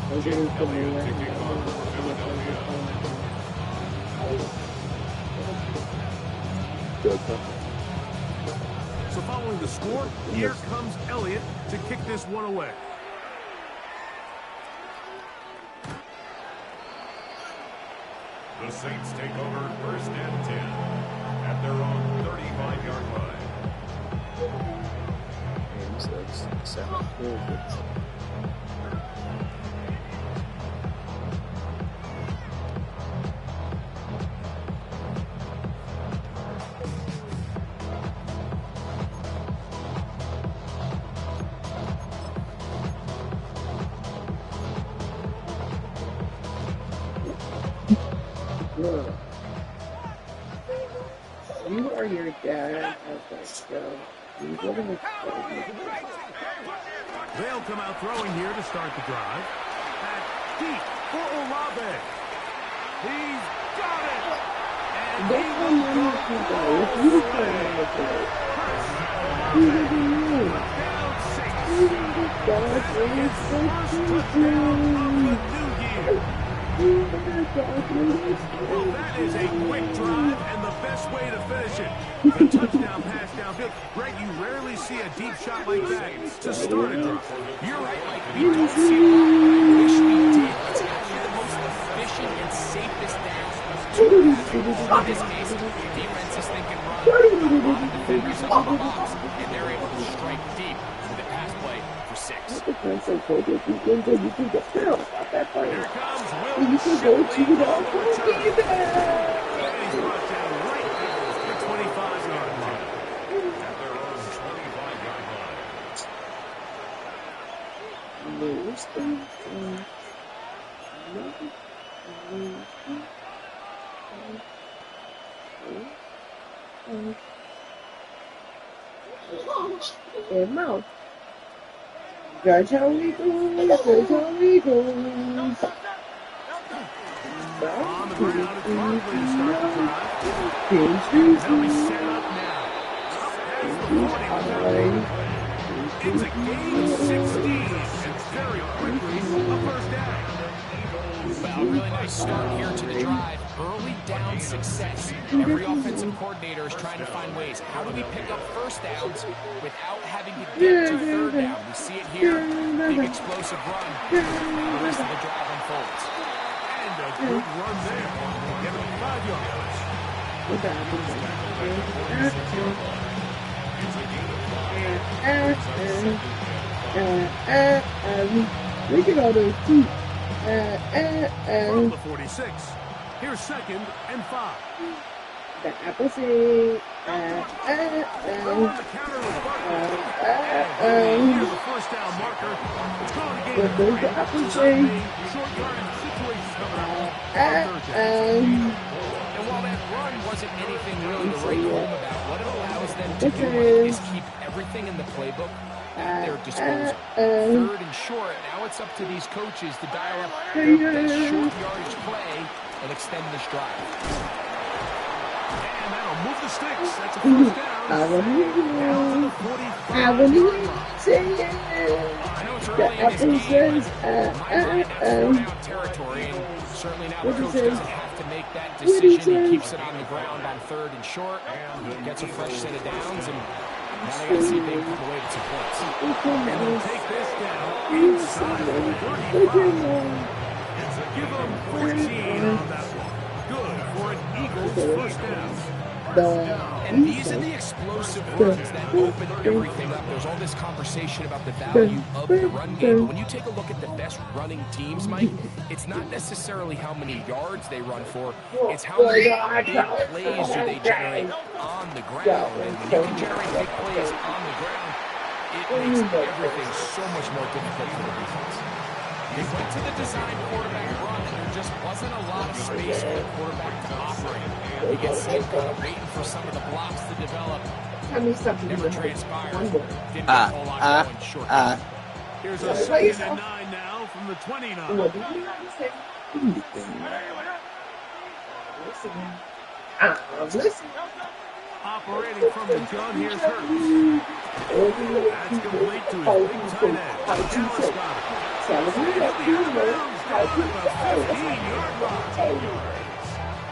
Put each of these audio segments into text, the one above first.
Chase Elliott to kick off for Philadelphia. So following the score, here comes Elliott to kick this one away. The Saints take over 1st and 10 at their own 35-yard line. You are your dad. They'll come out throwing here to start the drive. Back deep for Olave. He's got it. And he will go down 6. First touchdown of the new year. That is a quick drive and the best way to finish it. The touchdown pass downfield. Greg, you rarely see a deep shot like that to start a drive. You're right, Mike. We don't see a lot. I wish we did. It's actually the most efficient and safest down to pass. In this case, the defense is thinking run. A lot of defenders up the box, and they're able to strike deep with a pass play for 6. You can get down. Stop that Here play. comes You Will can go Shipley to the on the ball. return. Get it back. And he's brought down right at the 25-yard line. At their own 25-yard line. Lose them. And mouth. That's how we go. That's how we go. On the ground, it's Barkley to start the drive. They'll be set up now. Up past the 40. It's a gain of 16. And very quickly, a first down. Well, really nice start here to the drive. Early down success. Every offensive coordinator is trying to find ways. How do we pick up first downs without having to get to third down? We see it here. Big explosive run. Now the rest of the drive unfolds. And a good run there. Get him 5 yards. Look at all those teeth. From the 46. Here's 2nd and 5. The apple seed. Going on the counter with Barkley. Here's the first down marker. It's going to gain But there's the apple seed. short yardage situations coming up. And while that run wasn't anything really to write home about, what it allows them to do is keep everything in the playbook at their disposal. 3rd and short, now it's up to these coaches to dial up their best short yardage play and extend this drive. And that'll move the sticks. That's a first down. Down to the 45. I wouldn't say it. I know it's The early in this apple game, says, but in my mind, that's throwdown territory, and certainly now the coach doesn't have to make that decision. He keeps it on the ground on 3rd and short, gets a fresh set of downs, and now they got to see if they can come away with some points. And they'll take this down inside the 35. Give them 14 on that one. Good for an Eagles first down. And these are the explosive runs that open everything up. There's all this conversation about the value of the run game, but when you take a look at the best running teams, Mike, it's not necessarily how many yards they run for, it's how many big plays do they generate on the ground. And when you can generate big plays on the ground, it makes everything so much more difficult for the defense. They went to the design quarterback run, and there just wasn't a lot of space for the quarterback to operate. You can see him kind of waiting for some of the blocks to develop. Never transpired. Didn't get a whole lot going short. Here's a 2nd and 9 now from the 29. Operating from the gun, here's Hurts. That's complete to his big tight end, Dallas Goedert. telling me that you know how to go.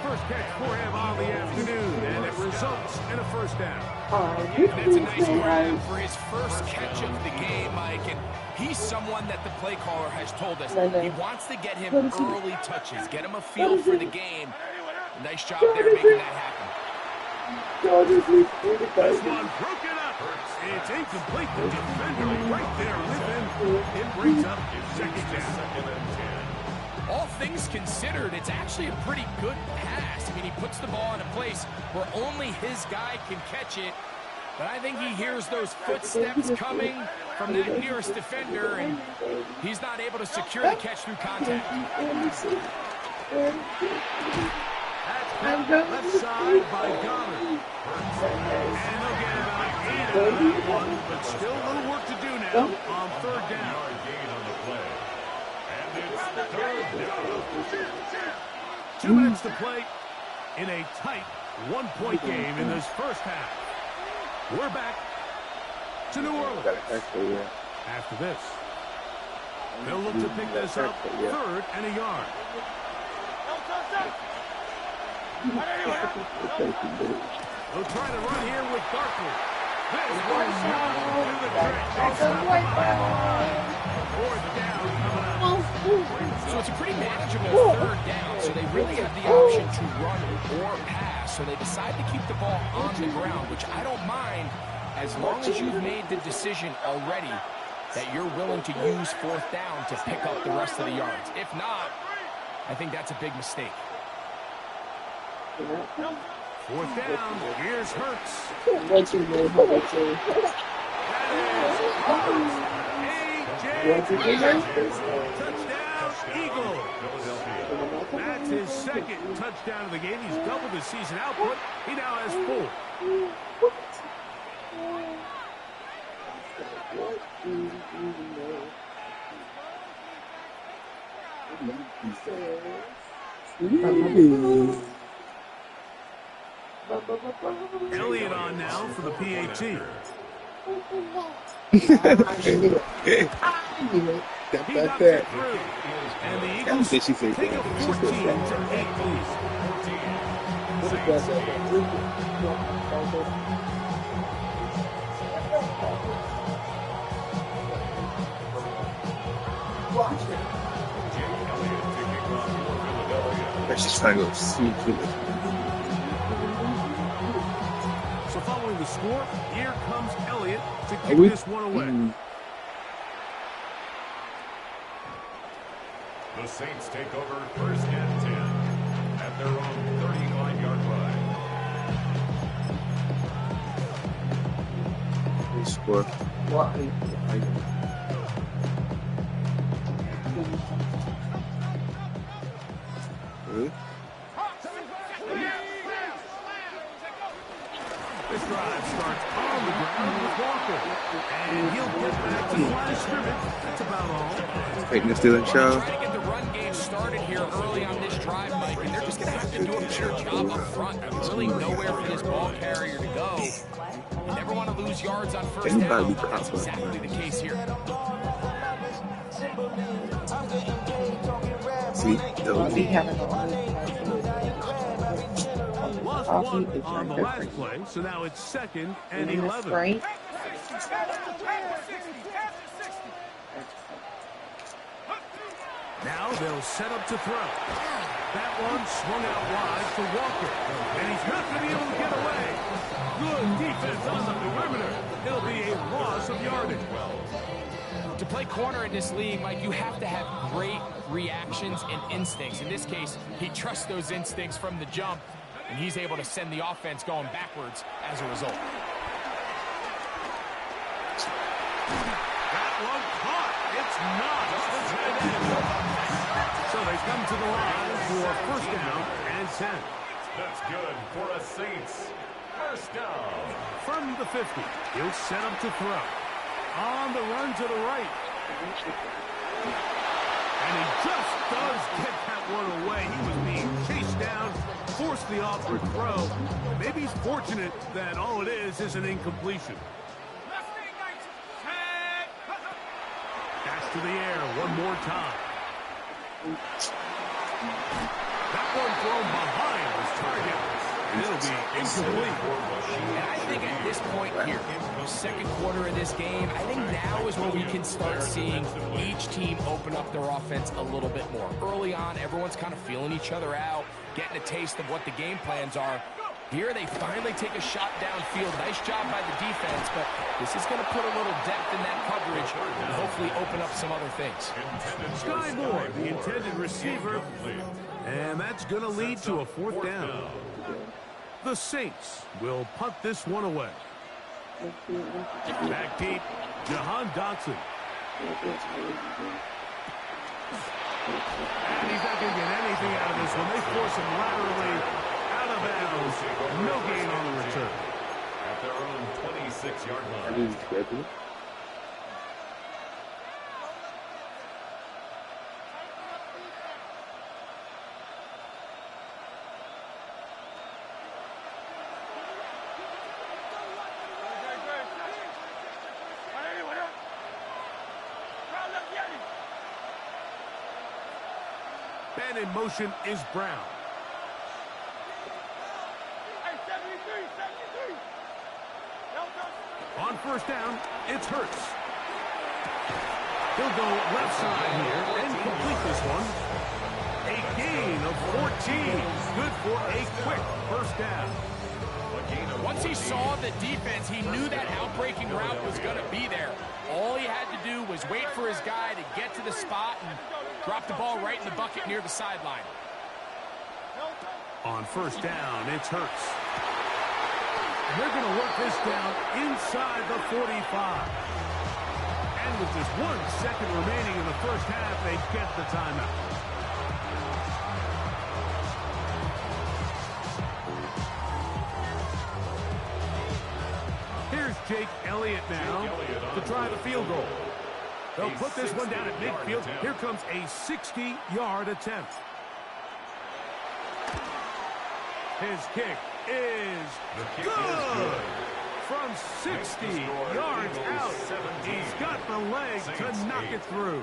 First catch for him on the afternoon, and it results in a first down. That's a nice grab for his first catch of the game, Mike. And he's someone that the play caller has told us he wants to get him early touches, get him a feel for the game. Nice job there making that happen. This one broken up. It's incomplete. The defender right there with him. It brings up second and 10. All things considered, it's actually a pretty good pass. I mean, he puts the ball in a place where only his guy can catch it. But I think he hears those footsteps coming from that nearest defender, and he's not able to secure the catch through contact. That's caught left side by Goddard. And they'll get about 8 out of that one, but still a little work to do now on third down. 2 minutes to play in a tight one-point game in this first half. We're back to New Orleans. After this, they'll look to pick this up 3rd and a yard. They'll try to run here with Barkley. This one shot to the trench. Fourth down coming up. So it's a pretty manageable third down, so they really have the option to run or pass. So they decide to keep the ball on the ground, which I don't mind as long as you've made the decision already that you're willing to use 4th down to pick up the rest of the yards. If not, I think that's a big mistake. 4th down. Here's Hurts. Touchdown, Eagle. That's his 2nd touchdown of the game. He's doubled his season output. He now has 4. Elliott on now for the PAT. Got He that knocks there. it through. And the Eagles Did she say take a that? 14-8 lead. She's trying to go super. So following the score, here comes Elliott to Are kick we? this one away. The Saints take over 1st and 10 at their own 35-yard line. Score. Really? This drive starts on the ground with Walker. And he'll get back to the line of scrimmage. That's about all. Taking the Steelers show. Trying to get the run game started here early on this drive, Mike, and they're just going to have to do a better job up front. There's really nowhere for this ball carrier to go. You never want to lose yards on 1st down. That's exactly the case here. See, Lost one on the last play, so now it's 2nd and 11. Now they'll set up to throw. That one swung out wide to Walker. And he's not going to be able to get away. Good defense on the perimeter. It'll be a loss of yardage. To play corner in this league, Mike, you have to have great reactions and instincts. In this case, he trusts those instincts from the jump, and he's able to send the offense going backwards as a result. That one caught. It's not. So they come to the line for 1st down and 10. That's good for a Saints 1st down. From the 50, he'll set up to throw. On the run to the right. And he just does get that one away. He was being chased down, forced the awkward throw. Maybe he's fortunate that all it is an incompletion. Pass to to the air one more time. That one thrown behind his target. And it'll be incomplete. And I think at this point here, second quarter of this game, I think now is where we can start seeing each team open up their offense a little bit more. Early on, everyone's kind of feeling each other out, getting a taste of what the game plans are. Here they finally take a shot downfield. Nice job by the defense, but this is going to put a little depth in that coverage and hopefully open up some other things. Sky Moore, the intended receiver, and that's going to lead to a fourth down. The Saints will punt this one away. Back deep, Jahan Dotson. And he's not going to get anything out of this one. They force him laterally out of bounds. No gain on the return. At their own 26-yard line. And in motion is Brown. On first down, it's Hurts. He'll go left side here and complete this one. A gain of 14. Good for a quick first down. Once he saw the defense, he knew that outbreaking route was going to be there. All he had to do was wait for his guy to get to the spot and drop the ball right in the bucket near the sideline. On first down, it's Hurts. And they're going to work this down inside the 45. And with just 1 second remaining in the first half, they get the timeout. Here's Jake Elliott now to try the field goal. They'll put this one down at midfield. Here comes a 60-yard attempt. His kick is good. From 60 yards out, he's got the leg to knock it through.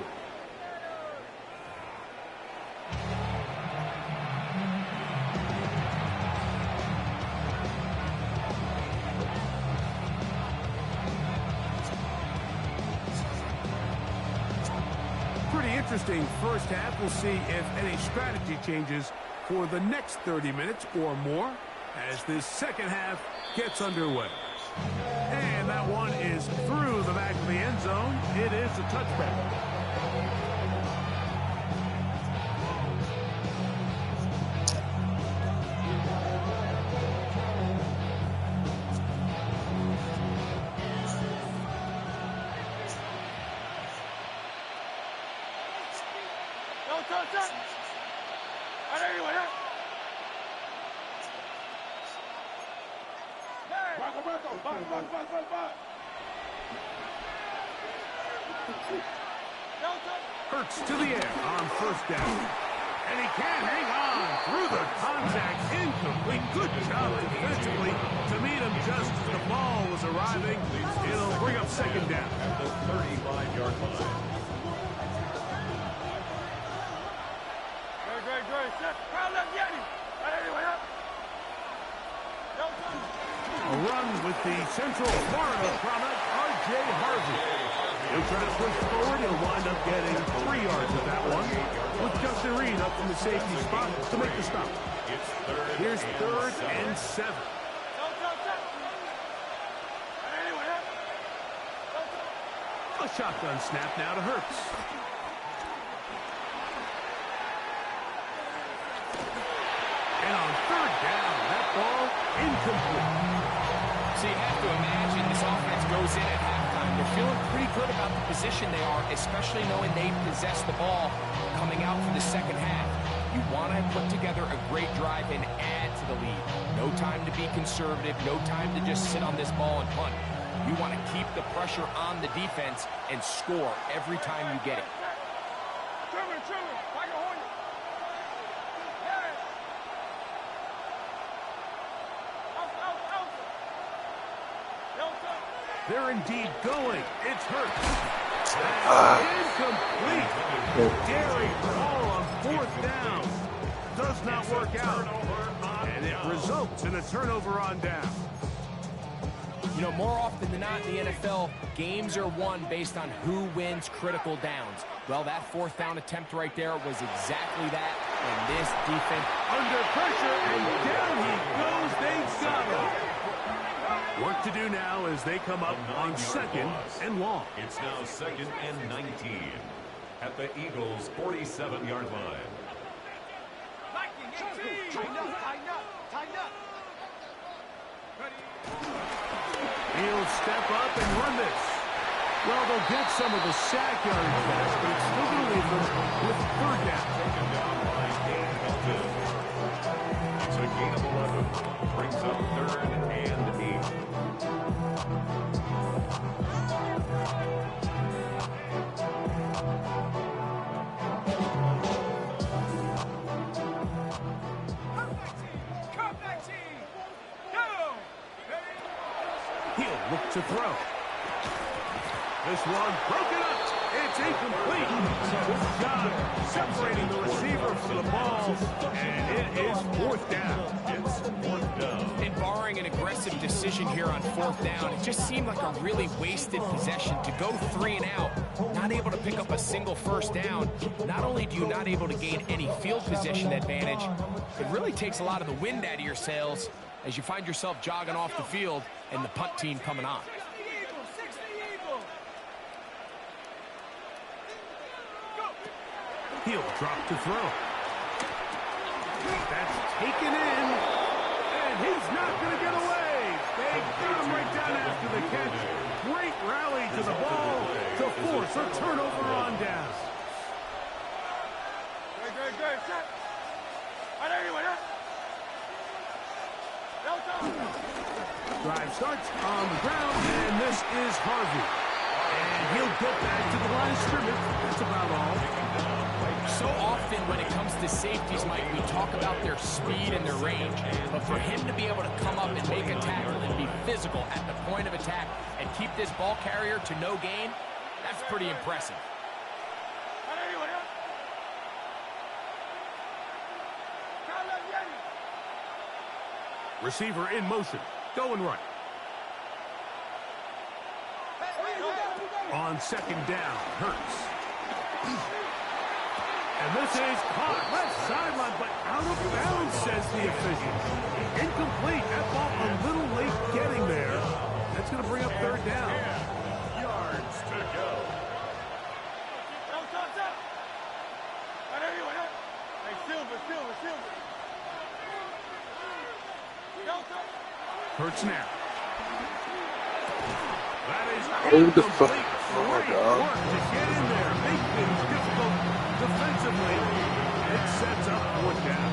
Interesting first half. We'll see if any strategy changes for the next 30 minutes or more as this second half gets underway. And that one is through the back of the end zone. It is a touchback. Hurts to the air on first down. And he can't hang on through the contact. Incomplete. Good job defensively to meet him just as the ball was arriving. It'll bring up second down. At the 35-yard line. A run with the Central Florida product, R.J. Harvey. He'll try to push forward. He'll wind up getting 3 yards with that one. With Justin Reed up in the safety spot to make the stop. Here's 3rd and 7. A shotgun snap now to Hurts. And on 3rd down, that ball incomplete. So you have to imagine this offense goes in at halftime. They're feeling pretty good about the position they are, especially knowing they possess the ball coming out for the second half. You want to put together a great drive and add to the lead. No time to be conservative, no time to just sit on this ball and punt. You want to keep the pressure on the defense and score every time you get it. They're indeed going. It's Hurts. Incomplete. Daring ball on 4th down. Does not work out. And it results in a turnover on down. You know, more often than not in the NFL, games are won based on who wins critical downs. Well, that 4th down attempt right there was exactly that. And this defense under pressure, and down he goes. They've got him. Work to do now as they come up on 2nd and long. It's now 2nd and 19 at the Eagles' 47-yard line. He'll step up and run this. Well, they'll get some of the sack yards back, but it's still going to leave them with 3rd down. Taken down by 8 of 2. It's a gain of 11. Brings up 3rd and 8. He'll look to throw. This one broken up. It's incomplete. Good job separating the receiver from the ball. And it is 4th down. It's 4th down. And barring an aggressive decision here on 4th down, it just seemed like a really wasted possession to go 3 and out, not able to pick up a single 1st down. Not only do you not able to gain any field position advantage, it really takes a lot of the wind out of your sails as you find yourself jogging off the field and the punt team coming on. He'll drop to throw. That's taken in. And he's not going to get away. They got him right down after the catch. Great rally to the ball to force a turnover on down. Drive starts on the ground, and this is Harvey. And he'll get back to the line of scrimmage. That's about all. So often when it comes to safeties, Mike, we talk about their speed and their range. But for him to be able to come up and make a tackle and be physical at the point of attack and keep this ball carrier to no gain, that's pretty impressive. Receiver in motion. Going right. On 2nd down, Hurts. And this is caught left sideline, but out of bounds, says the official. Incomplete. That ball a little late getting there. That's going to bring up 3rd down. Yards to go. Hurts now. That is Oh, the fuck. incomplete. Oh, Great God. work to get in there. Make things difficult defensively. It sets up 4th down.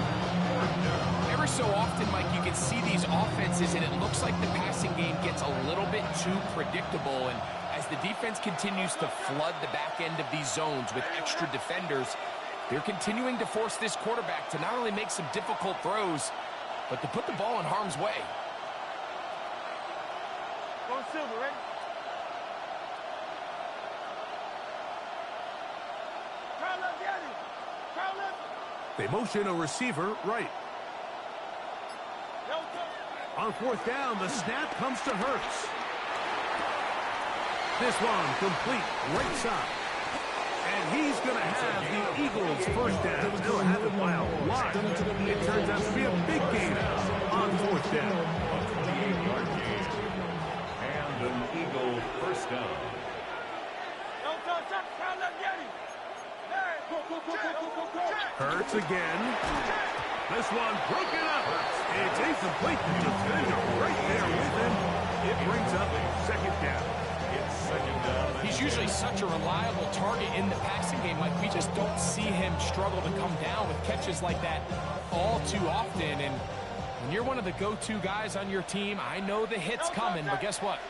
Every so often, Mike, you can see these offenses, and it looks like the passing game gets a little bit too predictable. And as the defense continues to flood the back end of these zones with extra defenders, they're continuing to force this quarterback to not only make some difficult throws, but to put the ball in harm's way. Silver, right? They motion a receiver right. On 4th down, the snap comes to Hurts. This one complete right side. And he's going to have the Eagles' 1st down. They'll have it by a lot. It turns out to be a big gain on 4th down. A 28-yard gain. And an Eagle 1st down. Hurts again. This one broken up. It's incomplete. The defender right there with him. It brings up 2nd down. It's 2nd down. He's usually such a reliable target in the passing game. Like, we just don't see him struggle to come down with catches like that all too often. And when you're one of the go-to guys on your team, I know the hit's coming, but guess what?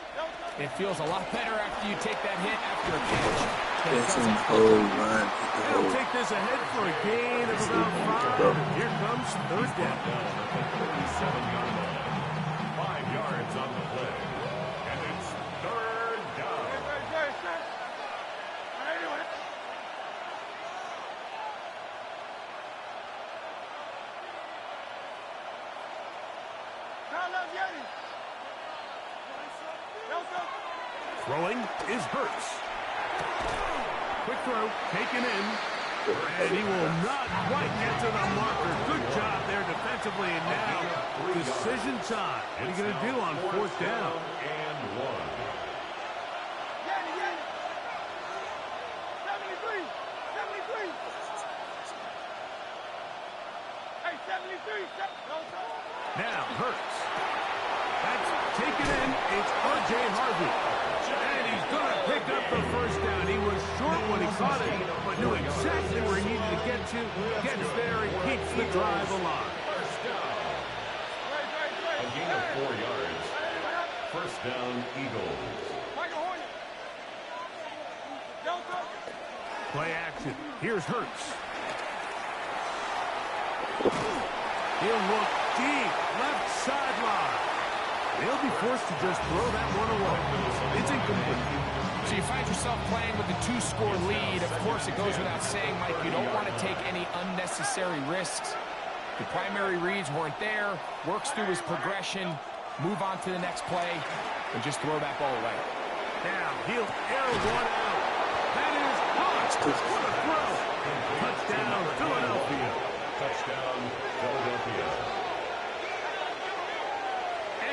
It feels a lot better after you take that hit after a catch. It's in cold, man. They'll take this ahead for a gain of about 5. Here comes 3rd down. 37-yard line. 5 yards on the play. And it's 3rd down. Throwing is Hurts. Quick throw, taken in. And he will not quite get to the marker. Good job there defensively. And now, decision time. What are you going to do on 4th down? And 1. Now, Hurts. That's taken in. It's R.J. Harvey. And he's going to pick up the first down. He was short when he caught it, but knew exactly where he needed to get to. Gets there and keeps the drive alive. First down. A gain of 4 yards. First down, Eagles. Play action. Here's Hurts. He'll look deep. Left sideline. They'll be forced to just throw that one away. It's incomplete. So you find yourself playing with a 2-score lead. Of course, it goes without saying, Mike, you don't want to take any unnecessary risks. The primary reads weren't there. Works through his progression. Move on to the next play. And just throw that ball away. Now, he'll air one out. That is caught. What a throw. Touchdown, Philadelphia. Touchdown, Philadelphia.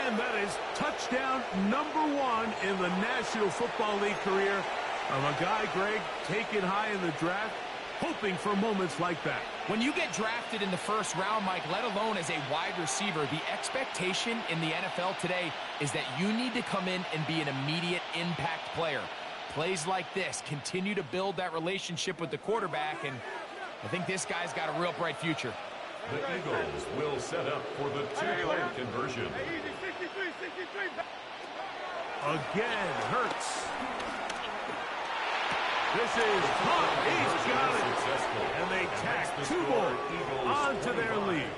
And that is touchdown number 1 in the National Football League career of a guy, Greg, taken high in the draft, hoping for moments like that. When you get drafted in the first round, Mike, let alone as a wide receiver, the expectation in the NFL today is that you need to come in and be an immediate impact player. Plays like this continue to build that relationship with the quarterback, and I think this guy's got a real bright future. The Eagles will set up for the 2-point conversion. Again, Hurts. This is caught. He's got it. And they tack 2 more onto their lead.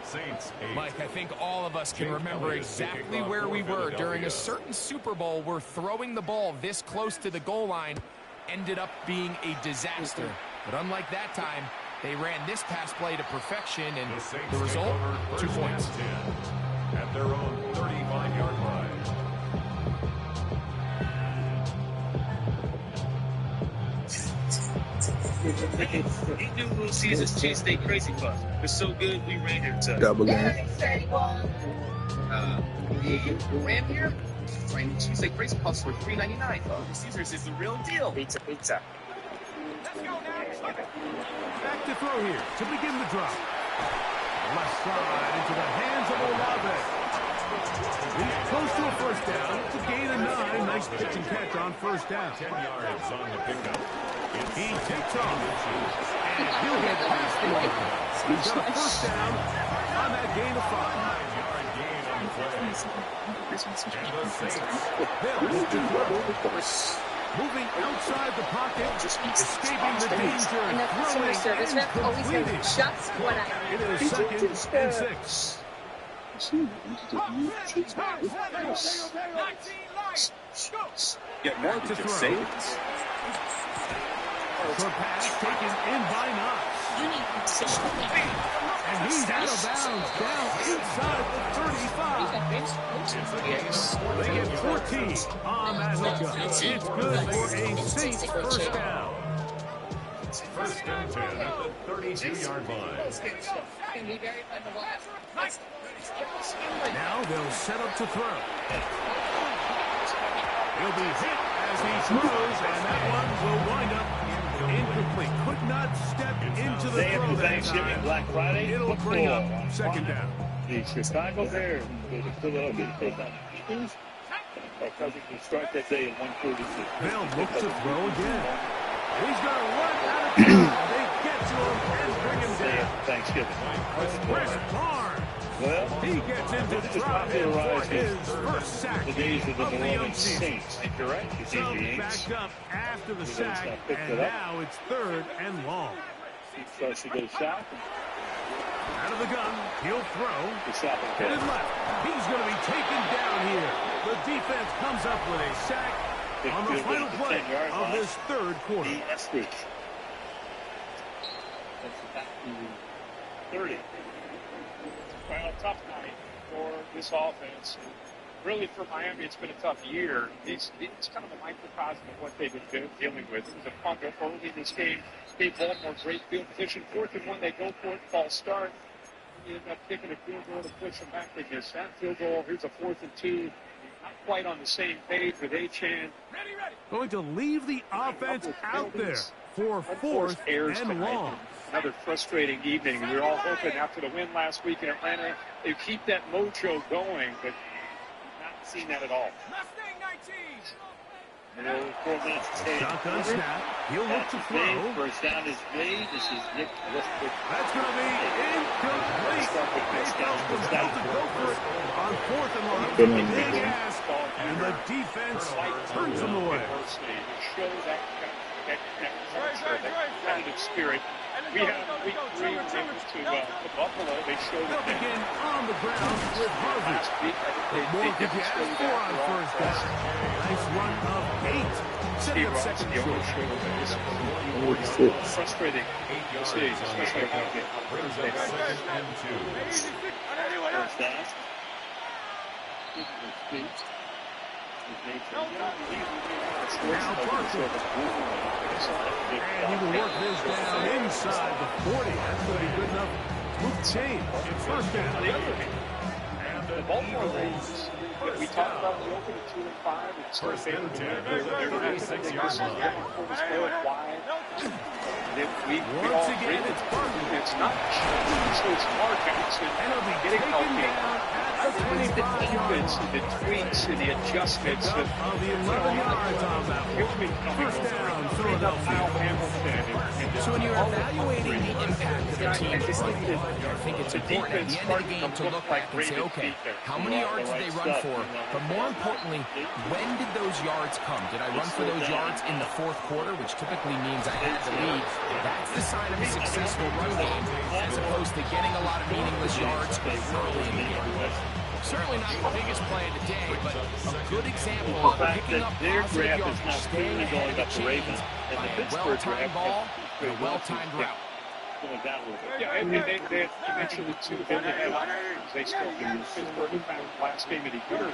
Saints 8. Mike, I think all of us can remember exactly where we were during a certain Super Bowl where throwing the ball this close to the goal line ended up being a disaster. But unlike that time, they ran this pass play to perfection, and the result, 2 points. At their own 35-yard line. He knew Little Caesars cheesesteak crazy bus. It was so good, we ran here to Double game. ran here. Flaming cheesesteak crazy puffs for $3.99. Little Caesars is the real deal. Pizza. Back to throw here to begin the drop. Left side into the hands of Olave. He's close to a first down. It's a gain of 9. Nice pitch and catch on first down. 10 yards on the pickup. He takes off. And he'll get past the line. He's got a first down on that gain of 5. 9-yard gain on the play. And the Saints. They'll move to throw. Moving outside the pocket, escaping the danger, And the customer service rep always says, just what I it is 2nd and 6. Get more to to throw. savings. Short pass taken in by Knox. And he's out of bounds, down inside the 35. They get 14 on that hookup. It's good for a Saints first down. First and 10 at the 32-yard line. Now they'll set up to throw. He'll be hit as he throws, and that one will wind up incomplete. Could not step into the Day throw after that Thanksgiving, time. Black Friday, It'll bring football up on 2nd down. The Chicago Bears go to Philadelphia to take on the Eagles. Our Cousins will start that day at 1:46. They'll look to throw again. He's going to run out of time. They get to him and bring him Day down. after Thanksgiving. Chris Barnes. Well, He gets into this is trouble for popularized his first sack the days of the of the New young Orleans season. Saints. Correct? You see So the Yanks. backed up after the He sack, picked and it up. now it's 3rd and long. He starts to go south. Out of the gun, he'll throw. The south Headed left. He's going to be taken down here. The defense comes up with a sack on the final play of this 3rd quarter. The Eskridge. 30. Well, tough night for this offense. Really, for Miami, it's been a tough year. It's kind of a microcosm of what they've been dealing with. It was a fumble early in this game. Gave Baltimore great field position. 4th and 1, they go for it. False start. You end up kicking a field goal to push them back. They miss that field goal. Here's a 4th and 2. Not quite on the same page with Achane. Going to leave the offense out there for 4th and long. Another frustrating evening. We were all hoping after the win last week in Atlanta, they keep that mojo going, but not seen that at all. Shotgun snap. He'll look to throw. First down is made. This is Nick Westbrook. That's going to be incomplete. They felt to go for it on 4th and long. Big ask, and the defense turns them away. Show that competitive spirit. We had week 3 to Buffalo. They showed They'll begin on the ground with Harvey. What more could you ask for on first down? Nice run of 8. Setting up second short. Frustrating to see, especially Harvey. First down. Now Parker. And he will work this down inside the 40. That's going to be good enough. Move chain. It's first down. And the Baltimore Ravens that we talked about in the open at 2 and 5. It's first down. They're not 6 yards long. Once again, it's Parker. It's not so it's Mark Jackson. And it'll be getting healthy. At the The 25 defense and the tweaks and the adjustments of the 11 yards on that one. First down, Philadelphia. So when you're evaluating the impact of the team, I think it's important at the end of the game to look back and say, okay, how many yards did they run for? But more importantly, when did those yards come? Did I run for those yards in the 4th quarter, which typically means I had the lead? That's the sign of a successful run game, as opposed to getting a lot of meaningless yards early in the game. Certainly not the biggest play of the day, but a good example of picking up positive yards, staying ahead of the chains by a well-timed ball and a well-timed route. Yeah, and they eventually, too, then they had options. They still did. Pittsburgh found last game of the year.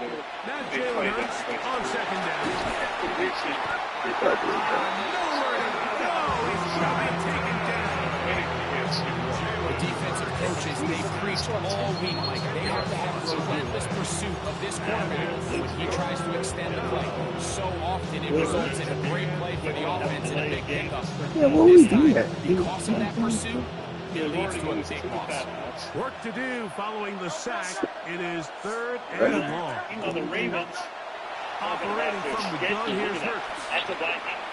Now Jalen Hurts on second down. Nowhere to go. He's shot taken down. The defensive coaches, they preached all week like they have to have a relentless pursuit of this quarterback when he tries to extend the play. So often it results in a great play for the offense and a big pickup. Yeah, what we do that? Because of that pursuit, it leads to a big loss. Work to do following the sack. It is 3rd and long. On the Ravens. Operating from the gun, here's Hurts. At the Vikings.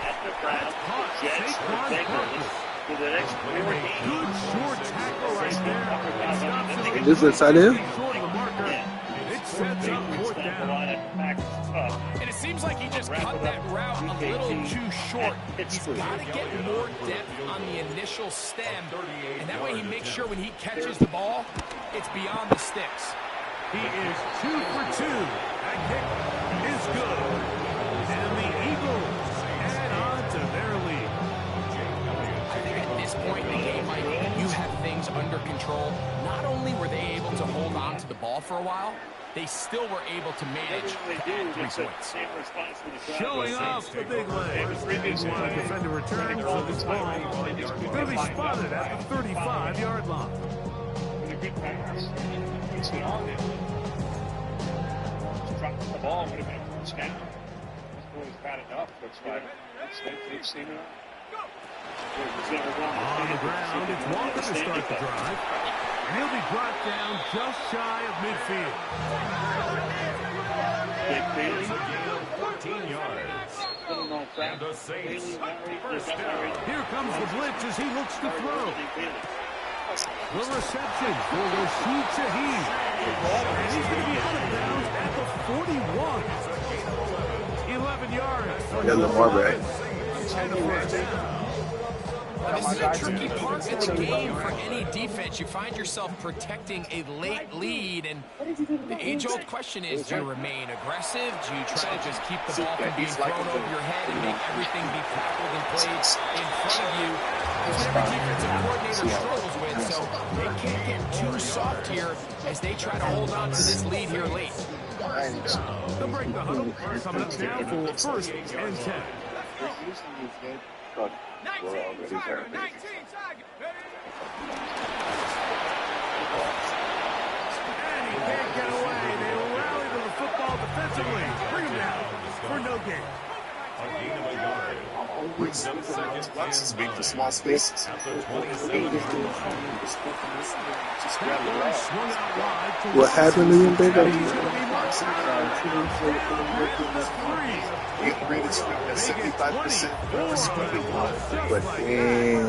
At the Browns. Jets. Saquon Barkley. For the next 4 games. Good short tackle right there. Stops This is side in? short of the marker. It sets up 4th down. And it seems like he just cut that route a little too short. He's got to get more depth on the initial stem, and that way he makes sure when he catches the ball, it's beyond the sticks. He is 2 for 2. That kick is good. And the Eagles add on to their lead. I think at this point in the game, Mike, you have things under control. Not only were they able to hold on to the ball for a while, they still were able to manage to add 3 points. Showing off the big legs. They want to defend a return, so this ball is going to be spotted at the 35-yard line. With a good pass. Puts it on him. Just dropped the ball. Would have been a first down. This boy's bad enough. Looks like they've seen it. On the ground, it's Walker to start the drive. And he'll be brought down just shy of midfield. 14 yards. And the Saints first down. Here comes the blitz as he looks to throw. The reception for Rashid Shaheed. And he's going to be out of bounds at the 41. 11 yards. Yeah, Lamar back. And the first down. This is a tricky part of the game for any defense. You find yourself protecting a late lead, and the age-old question is, do you remain aggressive? Do you try to just keep the ball from being thrown over your head and make everything be tackled and played in front of you? That's what every defensive coordinator struggles with, so they can't get too soft here as they try to hold on to this lead here late. They'll break the huddle. Coming up now for 1st and 10. And he can't get away. They rally to the football defensively. Bring him down for no gain. A gain of a yard. Brings up 2nd Watches beat the small spaces. at the 27. What happened to him, baby? He rated swing at 75%. But damn,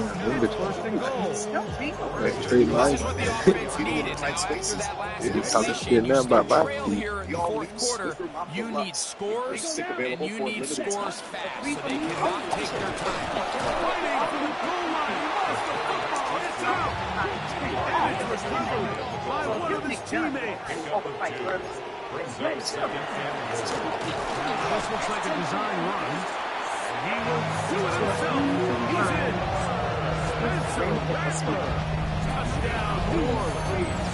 that trade life. You talking shit now about my feet. Here in the 4th quarter, you need scores, and you need scores fast, so they cannot take their time. Fighting for the goal line. He lost the football. It's out. And it's recovered by one of his teammates. Brings up 2nd and 4. This looks like a design run. He will do it himself. He's in. Spencer Rattler. Touchdown, New Orleans.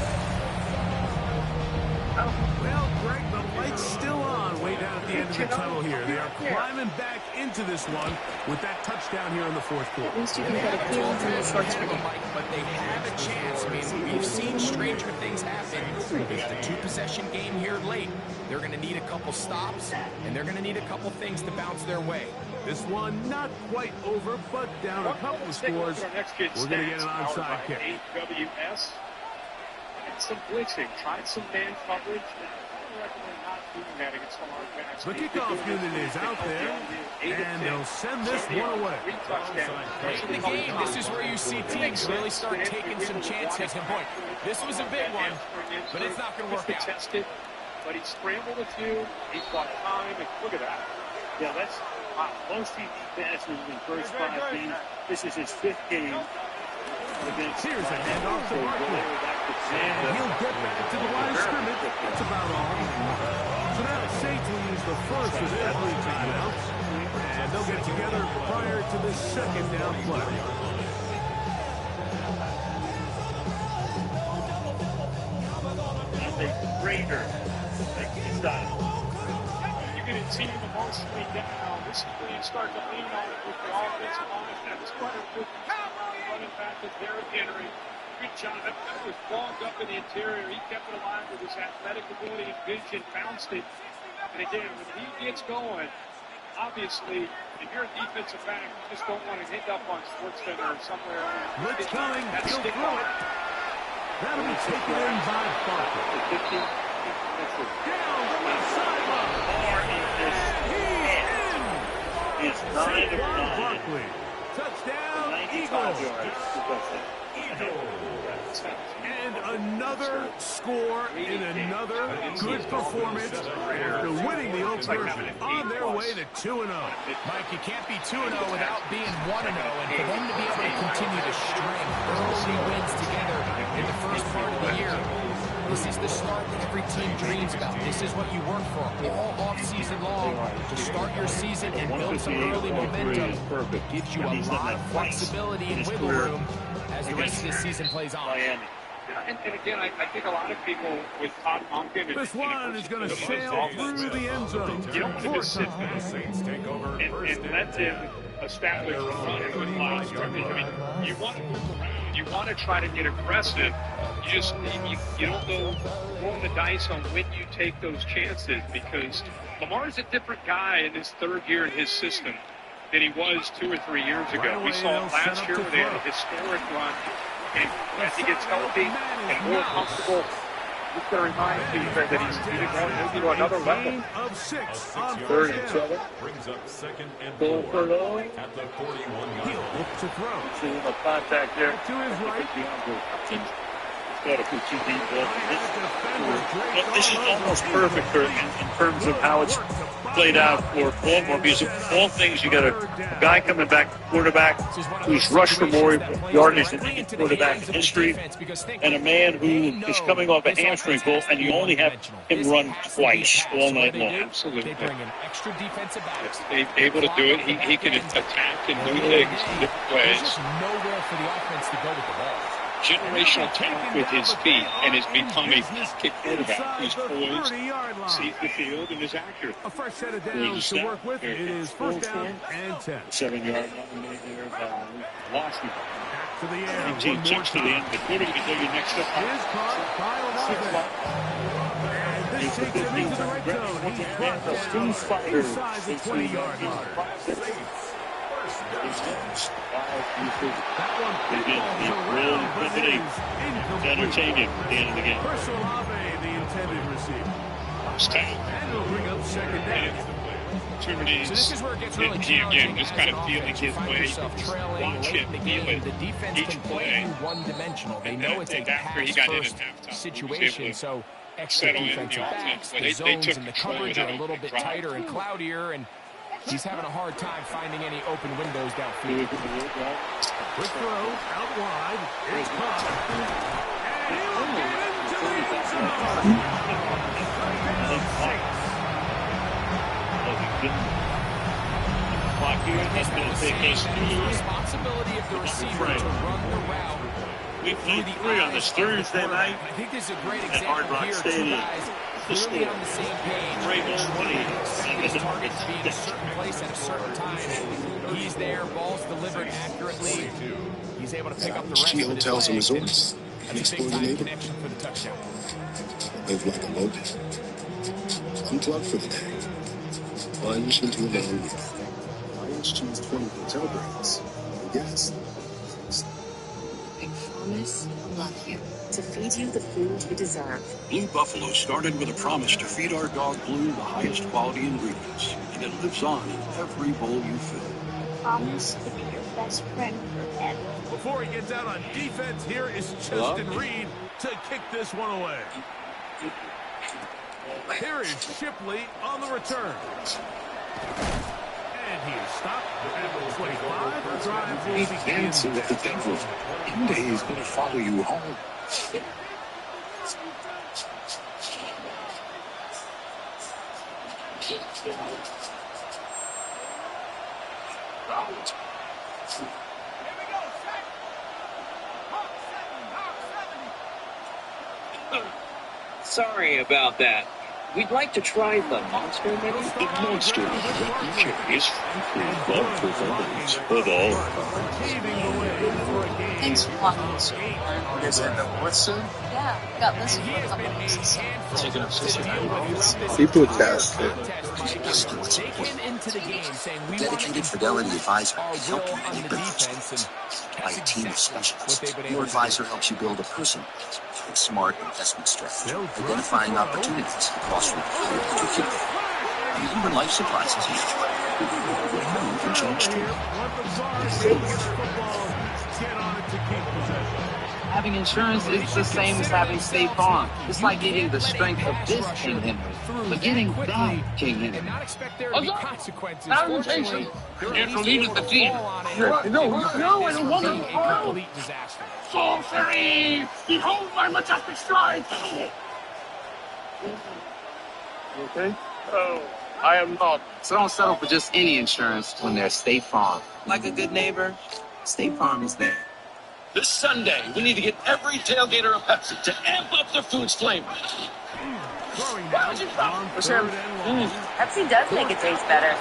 Well, Greg, the light's still on way down at the end of the tunnel here. They are climbing back into this one with that touchdown here in the 4th quarter. At least you can get a feel from the starts for them. But they have a chance. I mean, we've seen stranger things happen. It's the 2-possession game here late. They're going to need a couple stops, and they're going to need a couple things to bounce their way. This one not quite over, but down a couple of scores. We're going to get an onside kick. AWS. And some blitzing. Tried some man coverage. The kickoff unit is out there, and they'll send this one away. Late in the game, this is where you see teams really start taking some chances. And boy, this was a big one, but it's not going to work out. But he scrambled a few. He bought time, and look at that. Yeah, that's most TV passes in the first 5 games. This is his 5th game. Here's a handoff to Barkley. And he'll get back to the line of scrimmage. That's about all. So now the Saints will use the first of their 3 timeouts. And they'll get together prior to the 2nd down play. That's a greater style. You're going to see him mostly down. This is where you start to lean on it with the offensive line. That's quite a good running back to Derrick Henry. Good job. That was bogged up in the interior. He kept it alive with his athletic ability and vision, bounced it. And again, when he gets going, obviously, if you're a defensive back, you just don't want to end up on SportsCenter or somewhere. Blitz coming. He'll throw it. That'll be taken in by Barkley. Down the left sideline. He's 9 of 9. Barkley. Touchdown, Eagles. And another score in another good performance after winning the opener on their way to 2-0. Mike, you can't be 2-0 without being 1-0, and for them to be able to continue to string early wins together in the first part of the year, this is the start that every team dreams about. This is what you work for all off-season long, to start your season and build some early momentum. It gives you a lot of flexibility and wiggle room as the rest of this season plays on. And again, I think a lot of people with Todd Monken... This one is going to sail through the end zone. You don't want to just sit back and let them establish a run and good line of scrimmage. I mean, you want to move around. You want to try to get aggressive. You don't go rolling the dice on when you take those chances, because Lamar's a different guy in his 3rd year in his system than he was 2 or 3 years ago. We saw it last year where they had a historic run. And as he gets healthy and more comfortable, he's going to remind you that he's going to another level. Of 6 on 3rd and 7. Brings up 2nd and 4 Going for it all. at the 41 yard He'll line. look to throw. See a contact there. To his right. got to put two deep balls. This is almost perfect in terms of how it's played out for Baltimore, because of all things, you got a guy coming back, quarterback, who's rushed for more yardage than any quarterback in history, and a man who is coming off a hamstring pull, and you only have him run twice all night long. Absolutely. Able to do it. He can attack and do things in different ways. There's just nowhere for the offense to go with the ball. Generational talent with his feet, and has become a pocket quarterback. He's poised, sees the field, and is accurate. A fresh set of downs to work with. It is first down and 10. 7-yard line there by Washington. Back to the air. 19 checks to the end. The quarter can tell you next up. His caught. And this takes him into the red zone. He's caught down inside the 20-yard line. That one entertaining at the end of the game. Chris Olave, the intended receiver. And will bring up second down. Opportunities. So this is where it gets really again, just kind of feeling his way. Watch him feel it. The defense each play. One-dimensional. They know it's a pass-first situation, so extra defensive backs, the zones and the coverage are a little bit tighter and cloudier, and he's having a hard time finding any open windows downfield. Quick throw, out wide, it's caught. And he'll get into the end zone. The responsibility of the receiver to run the route. We played 3 on this Thursday night. I think this is a great example here. Two guys clearly on the same page. His target to be in a certain place at a certain time. He's there. Ball's delivered accurately. He's able to pick up the rest of his tells him his legs. orders. That's a big-time connection for the touchdown. Live like a locust. Unplug for the day. Plunge into a long week. Lions choose 20 hotel breaks. Yes. I promise I'll love you. To feed you the food you deserve. Blue Buffalo started with a promise to feed our dog Blue the highest quality ingredients, and it lives on in every bowl you fill. Promise to be your best friend forever. Before he gets out on defense, here is Justin Reed to kick this one away. Here is Shipley on the return. And he is stopped at the 25. The drive will Be dancing with the devil. One day he's going to follow you home. Sorry about that. We'd like to try the Monster Mini. The Monster Mini is love for families of all. Thanks for walking us through. You guys end up with soon? Yeah, we got listened for a couple of weeks. Taking up 69 minutes. People test it. Dedicated Fidelity Advisor can help you make good purchases. By a team of specialists, your advisor helps you build a personal, smart investment strategy, identifying opportunities across your portfolio. Even when life surprises you, you can change too. Having insurance is the same as having State Farm. It's like getting the strength of this King Henry, but getting that King Henry. Salutation! You deleted the team. No, I don't want to. Sorcery! Behold my majestic stride! Okay? Oh, I am not. So don't settle for just any insurance when there's State Farm. Like a good neighbor, State Farm is there. This Sunday, we need to get every tailgater a Pepsi to amp up their food's flavor. Pepsi does make it taste better.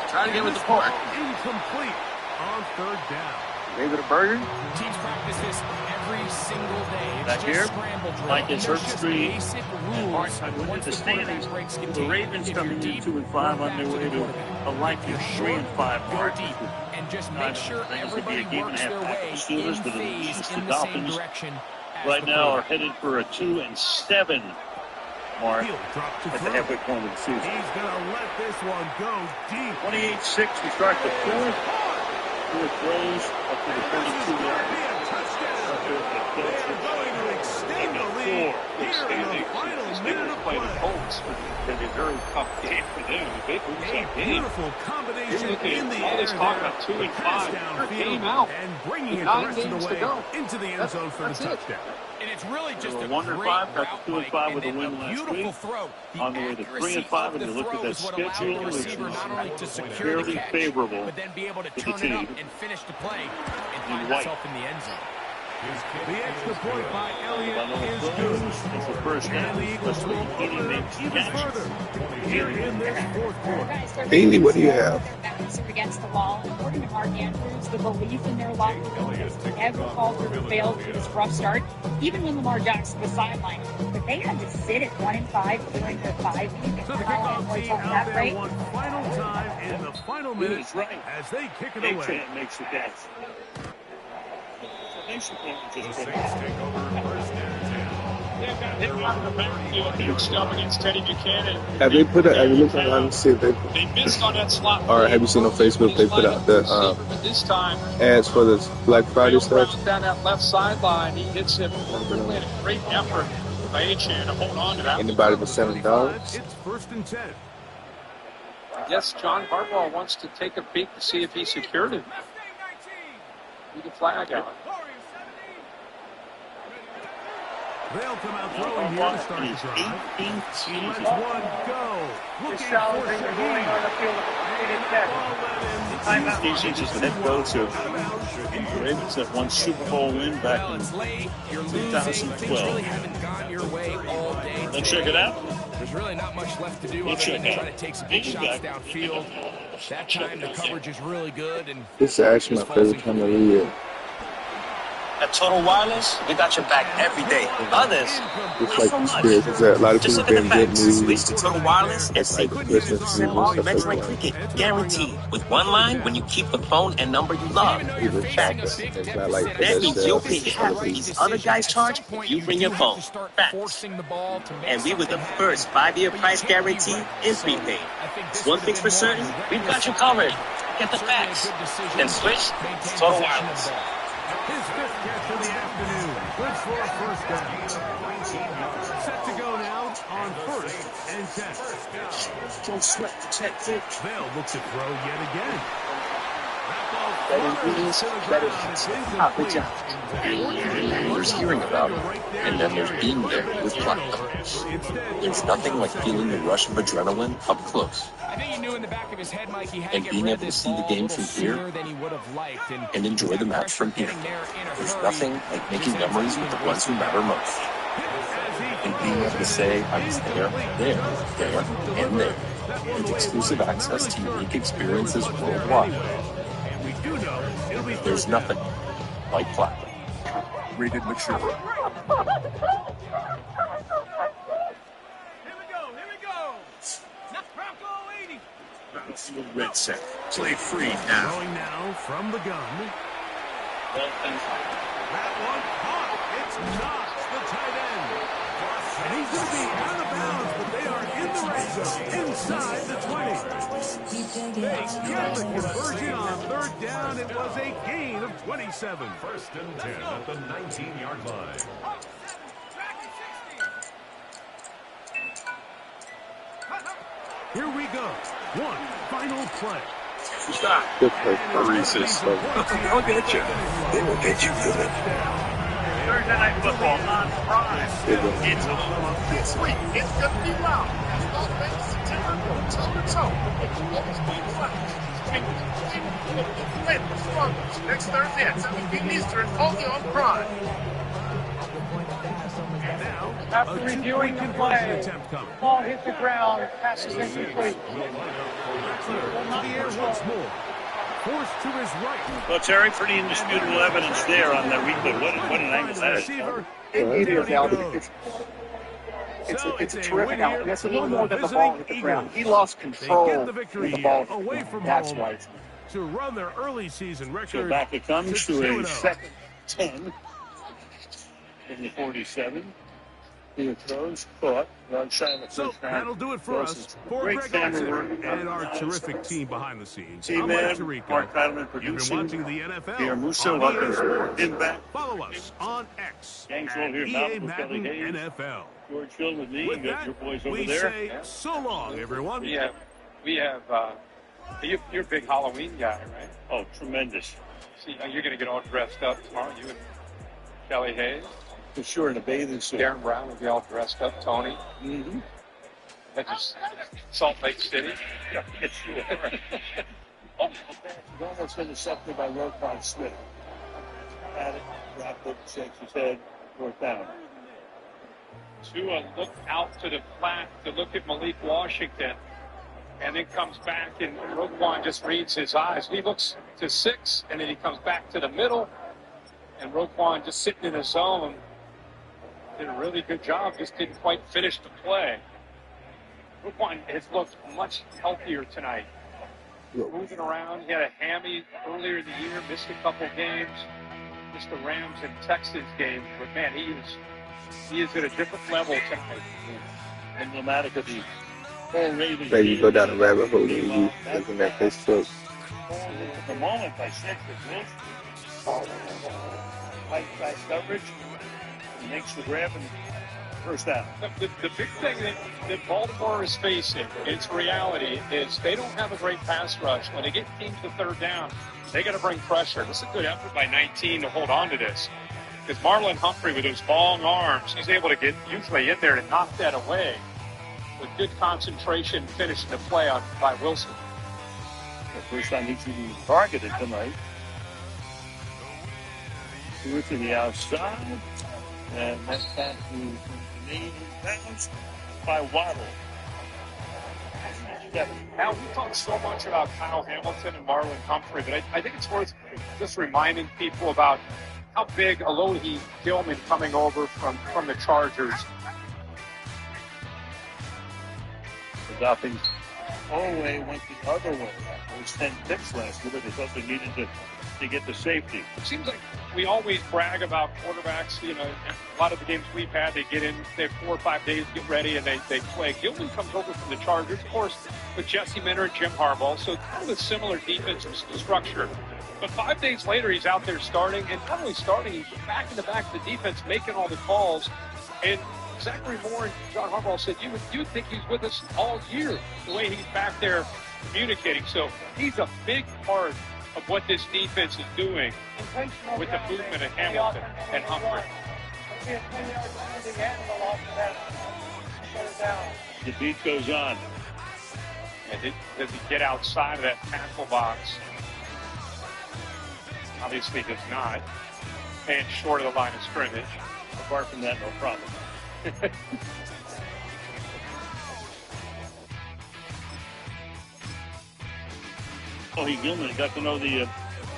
Try to get with the pork. Incomplete on third down. Maybe the burger? Teams practice this every single day. It's Back just here, scramble drill. like this There's Herb just Street, basic and rules. Martin Once with the the quarterback standings. breaks The contain, Ravens if coming you're in deep, 2 and 5 on back their to way the to quarterback. a likely 3 and 5 Go mark. deep and just make sure This will be everybody a game and works a half their back way to the Steelers, in but phase the in the same Dolphins direction. right now are headed for a 2 and 7 mark He'll drop to at the throw. halfway point of the season. He's going to let this one go deep. 28-6, we start the fourth. Fourth throws up to the 32 yard. They're going to extend it's going to be a very tough game for them. If they lose that game, beautiful combination in the all air this talk about 2 and 5, you're game out. And bringing it the 9 rest of games the to way go. into the end zone for the touchdown. And it's really just a 1 and great 5, got route, to 2 and 5 with a win last beautiful week. throw. The On the way to 3 and 5, and you look at that schedule, which is fairly favorable but then be able to to the turn it team. up and finish the play and In find white. yourself in the end zone. The extra point by Elliott is It's good. the first And down. the Eagles will open it even further here in this fourth quarter. Haley, what do you have? Their backs are against the wall. According to Mark Andrews, the belief in their locker room has never faltered or failed through this rough start, even when Lamar Jackson was sidelined. But they had to sit at 1 and 5 during their 5 week. So the kickoff team out there one final time in the final minutes as they kick it away. Makes the catch. The Saints take over first and 10. They've got hit out of the backfield here, stuff against Teddy Buchanan. Have they put have you looked online and see if they They missed on that slot. or have you seen on Facebook they put out the But this time, ads for this Black Friday Bill stuff? Brown down that left sideline. He hits him perfectly. And a great effort by Achane to hold on to that. Anybody with $7? It's first and 10. I guess John Harbaugh wants to take a peek to see if he secured it. Leave the flag out. They'll come out throwing here to start the drive. He lets one go. Looking for Shaheed. These are just the head coach of the Ravens that won Super Bowl win back in 2012. Let's check it out. There's really not much left to do other than to try to take some big shots downfield. That time the coverage is really good. And This is actually my favorite time of the year. At Total Wireless, we got your back every day. Others, It's like the spirit. It's that a lot of just people look at the getting good facts. movies. Switch to Total Wireless and see Christmas movies and all stuff Major like League that. Cricket, guaranteed. With one line, when you keep the phone and number you love. Even facts. It's not like That means you'll pay it's half what these other guys charge if you bring your phone. Facts. And we were the first 5-year price guarantee in prepaid. One thing's for certain, we've got you covered. Get the facts. Then switch to Total Wireless. His fifth catch of the afternoon. Good for a first down. Set to go now on first and 10. Don't sweat the check, They'll look to throw yet again. There's hearing about it, and then there's being there with Platinum. There's nothing like feeling the rush of adrenaline up close. I think he knew in the back of his head, Mike, he had And to being get able to see the game from here than he would have liked. and enjoy the match from here. There's nothing like making memories with the ones who matter most. And being able to say, I was there, and there. With exclusive access to unique experiences worldwide. There's nothing like Platinum. Rated mature. Red set. Play free now. Going now from the gun. That one caught. It's Knox, the tight end. And he's going to be out of bounds, but they are in the red zone, inside the 20. They get the conversion on third down. It was a gain of 27. First and 10 at the 19-yard line. Here we go. One final play. Stop. Good play. Resist. They'll get you. They will get you good. Thursday Night Football on Prime. It's on this week. It's going to be loud. As Las Vegas September toe to toe. Next Thursday at 7 p.m. Eastern, only on Prime. After reviewing the play, ball hit the ground, pass is incomplete. To the air once more. Forced to his right. Well, Terry, pretty indisputable evidence there on that replay. What an angle that is. It is, Al. It's a terrific out. That's a little more than the ball hit the ground. He lost control They get the victory in the ball. away from That's home right. to run their early season record. So back it comes to a 2-0. second 10 in the 47. He throws, caught, run shy of the So first down. that'll do it for us. For Great Greg camera Olson work. and our terrific team behind the scenes, I'm Mike T-Man, Tirico. Mark Battleman You've been producing. watching the NFL Pierre Musso on up EA Sports. in back. Follow us on X Gangs at all here, EA Mountain with Kelly Madden Hayes. NFL. George Hill with me. With You got that, your boys over we there. say so long, everyone. We have you're a big Halloween guy, right? Oh, tremendous. See, you're going to get all dressed up tomorrow. You and Kelly Hayes. For sure, in a bathing suit. Darren Brown will be all dressed up. Tony. Mm-hmm. That's just Salt Lake City. Yeah, it's sure. He's almost intercepted by Roquan Smith. Had it, dropped it, shakes his head, fourth down. Tua looked out to the flat to look at Malik Washington, and then comes back, and Roquan just reads his eyes. He looks to 6, and then he comes back to the middle, and Roquan just sitting in his zone. Did a really good job, just didn't quite finish the play. Roquan has looked much healthier tonight. Moving around, he had a hammy earlier in the year, missed a couple games, missed the Rams and Texans game, but man, he is at a different level tonight. Emblematic of the whole Ravens. Maybe you go down the rabbit hole and you looking at Facebook. At the moment, by 6 with Wilson. High coverage. He makes the grab and first down. The big thing that Baltimore is facing, its reality, is they don't have a great pass rush. When they get teams to third down, they got to bring pressure. This is a good effort by 19 to hold on to this. Because Marlon Humphrey, with those long arms, he's able to get usually in there to knock that away. With good concentration, finishing the play by Wilson. The first time he's been targeted tonight. Stewart to the outside. And that's back to remain bounced by Waddle. Now, we talk so much about Kyle Hamilton and Marlon Humphrey, but I think it's worth just reminding people about how big Alohi Gilman coming over from the Chargers. Adopting Olway went the other way. It was 10 picks last year, but they thought they needed to get the safety. It seems like we always brag about quarterbacks. You know, a lot of the games we've had, they get in, they have 4 or 5 days to get ready, and they play. Gilman comes over from the Chargers, of course, with Jesse Minter and Jim Harbaugh, so kind of a similar defensive structure. But 5 days later, he's out there starting, and not only starting, he's back in the back of the defense, making all the calls. And Zachary Moore and John Harbaugh said you'd think he's with us all year, the way he's back there communicating. So he's a big part of what this defense is doing with the movement of Hamilton and Humphrey. The beat goes on. And does he get outside of that tackle box? Obviously does not. And short of the line of scrimmage. Apart from that, no problem. Oh, Gilman got to know the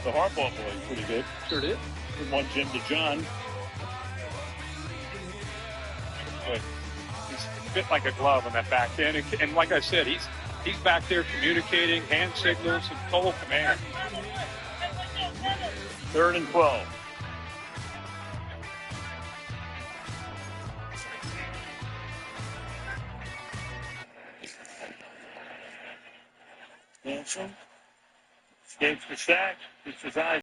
Harbaugh boys pretty good. Sure did. From one Jim to John. Good. He's fit like a glove on that back end. And like I said, he's back there communicating, hand signals, and total command. 3rd and 12. Hanson escapes the sack, keeps his eyes